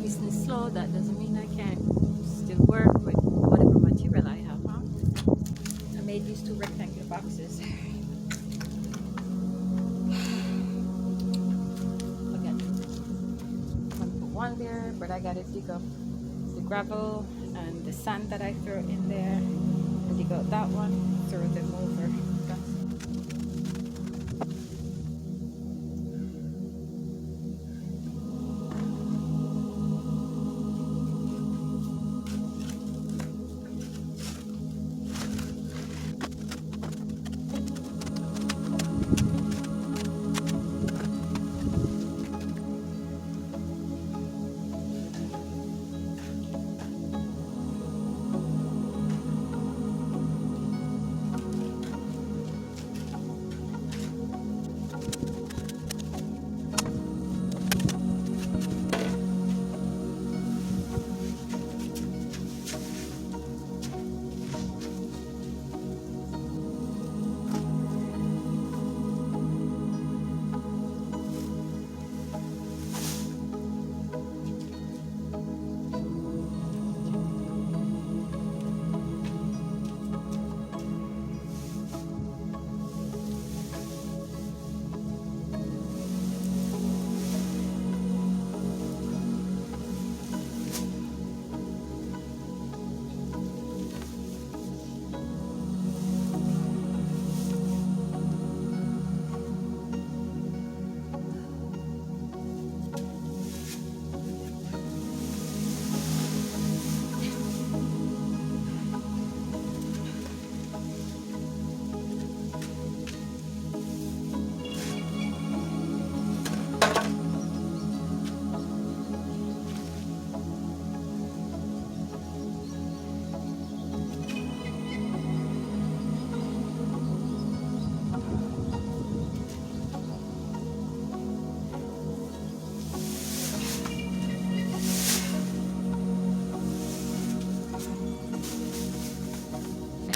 nice and slow, that doesn't mean I can't still work with whatever material I have, huh? I made these 2 rectangular boxes. Okay. I'm gonna put one there, but I gotta dig up the gravel and the sand that I throw in there. Dig out that one, throw them over.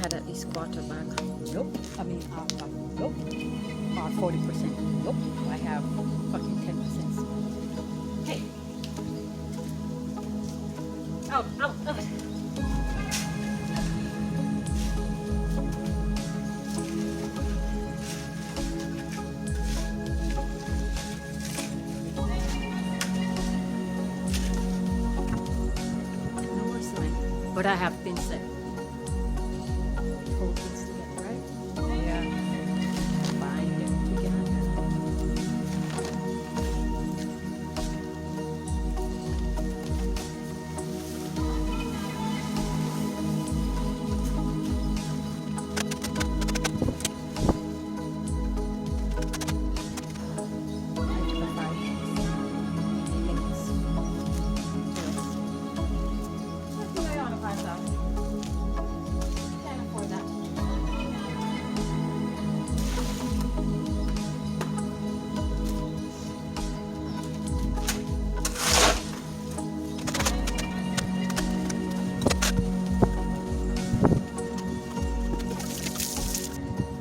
Had at least quarter bag. Nope. I mean half bag. Nope. Or 40%. Nope. I have fucking 10%. Hey. Out, out, out. No more cement. But I have thin set. Hold things together, right? Yeah. Bind them together.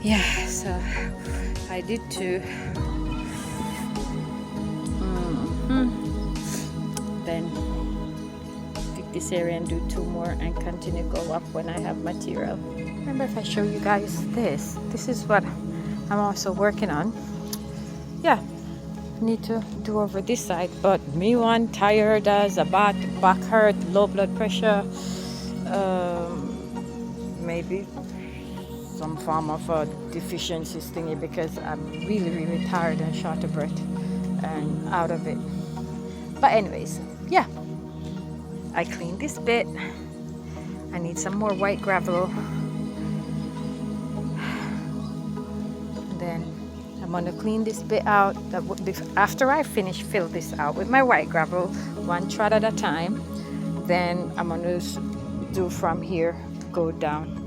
Yeah, so I did too. Then pick this area and do 2 more and continue go up when I have material. Remember if I show you guys this? This is what I'm also working on. Yeah, need to do over this side, but me one tired as a back hurt, low blood pressure, maybe some form of a deficiency thingy because I'm really tired and short of breath and out of it. But anyways, yeah, I cleaned this bit. I need some more white gravel. And then I'm gonna clean this bit out. After I finish fill this out with my white gravel, 1 trot at a time, then I'm gonna do from here, go down.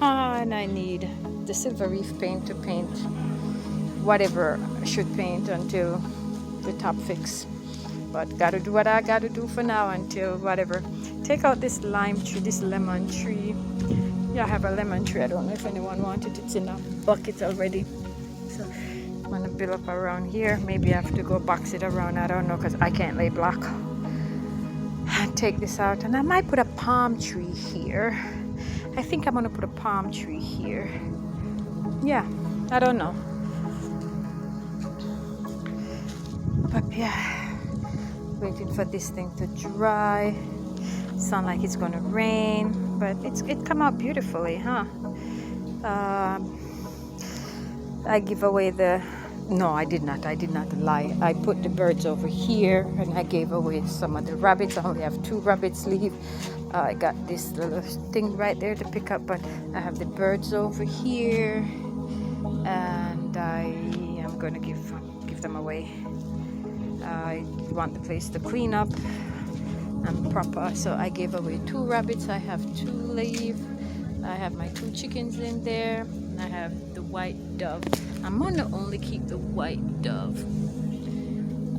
And I need the silver reef paint to paint whatever I should paint until the top fix. But gotta do what I gotta do for now until whatever. Take out this lime tree, this lemon tree. Yeah, I have a lemon tree. I don't know if anyone wanted it. It's in a bucket already. So I'm gonna build up around here. Maybe I have to go box it around. I don't know because I can't lay block. take this out, and I might put a palm tree here. I think I'm gonna put a palm tree here. Yeah, I don't know. But yeah, waiting for this thing to dry. Sound like it's gonna rain, but it come out beautifully, huh? I give away the, no, I did not lie. I put the birds over here, and I gave away some of the rabbits. I only have 2 rabbits leave. I got this little thing right there to pick up, but I have the birds over here, and I am gonna give them away. I want the place to clean up and proper, so I gave away 2 rabbits. I have 2 leave. I have my 2 chickens in there. I have the white dove. I'm gonna only keep the white dove.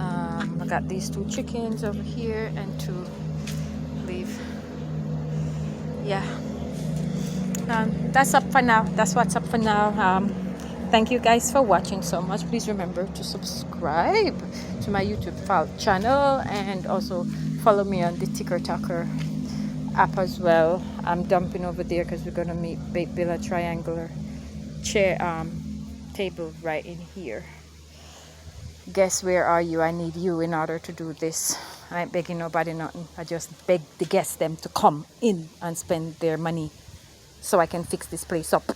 I got these 2 chickens over here and 2 leave. Yeah, that's up for now. That's what's up for now. Thank you guys for watching so much. Please remember to subscribe to my YouTube channel, and also follow me on the TikToker app as well. I'm dumping over there because we're gonna build a triangular chair table right in here. Guess where are you? I need you in order to do this. I ain't begging nobody nothing. I just beg the guests them to come in and spend their money so I can fix this place up.